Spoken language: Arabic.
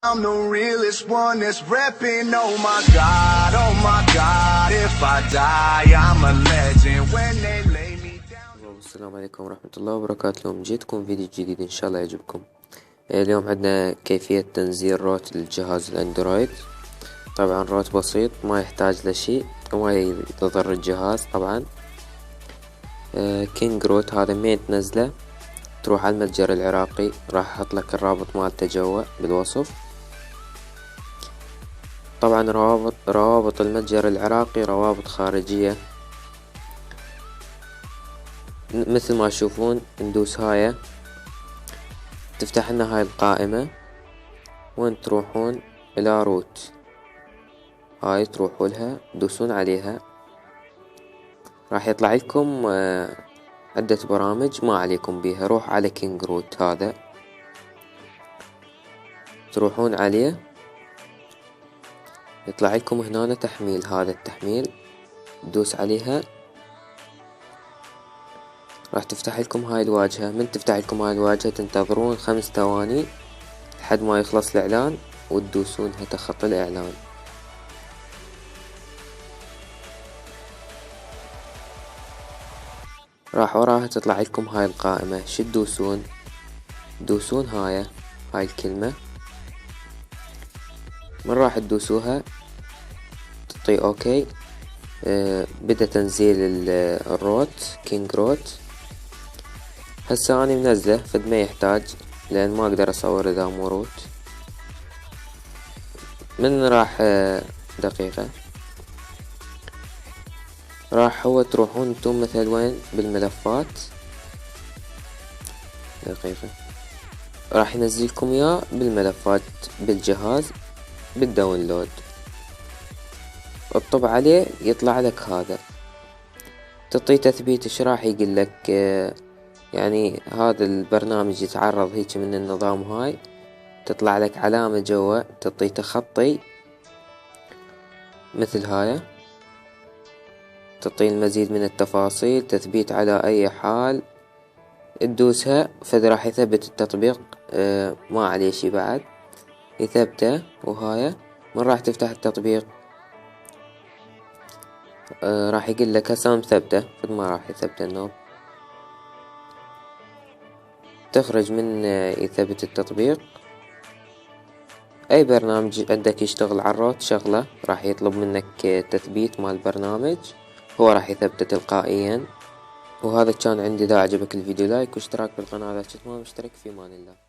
I'm the realest one that's repping. Oh my God, if I die, I'm a legend when they lay me down. السلام عليكم ورحمة الله وبركاته. اليوم جيتكم فيديو جديد إن شاء الله يعجبكم. اليوم عندنا كيفية تنزيل روت للجهاز الأندرويد. طبعا روت بسيط ما يحتاج لشيء وما يضر الجهاز طبعا. كينج روت هذا مين تنزله تروح على المتجر العراقي، راح احط لك الرابط مالته جوا بالوصف. طبعا روابط المتجر العراقي روابط خارجية مثل ما تشوفون. ندوس هاي تفتح لنا هاي القائمة، وين تروحون الى روت هاي تروحوا لها تدوسون عليها، راح يطلع لكم عدة برامج ما عليكم بيها. روح على كينج روت هذا تروحون عليه، يطلع لكم هنا تحميل. هذا التحميل تدوس عليها راح تفتح لكم هاي الواجهة. من تفتح لكم هاي الواجهة تنتظرون 5 ثواني لحد ما يخلص الإعلان وتدوسونها خط الإعلان. راح وراها تطلع لكم هاي القائمة. شو تدوسون؟ تدوسون هاي الكلمة. من راح تدوسوها تعطي اوكي. بدأ تنزيل الروت كينج روت. هسه اني منزله فد ما يحتاج لان ما اقدر اصور اذا مو روت. من راح دقيقة راح هو تروحون انتم مثل وين بالملفات دقيقة، راح ينزلكم اياه بالملفات بالجهاز بالداونلود. اطب عليه يطلع لك هذا، تعطيه تثبيت. ايش راح يقول لك؟ يعني هذا البرنامج يتعرض هيك من النظام هاي، تطلع لك علامة جوا تعطيه تخطي مثل هاي، تعطيه المزيد من التفاصيل، تثبيت على اي حال تدوسها فد راح يثبت التطبيق. ما عليه شي بعد يثبته. وهاي من راح تفتح التطبيق راح يقول لك هسه مثبته فد ما راح يثبته النوب. تخرج من يثبت التطبيق. اي برنامج عندك يشتغل على الروت شغله راح يطلب منك تثبيت مال البرنامج، هو راح يثبته تلقائيا. وهذا كان عندي. اذا عجبك الفيديو لايك واشتراك بالقناة اذا كنت ما مشترك. في امان الله.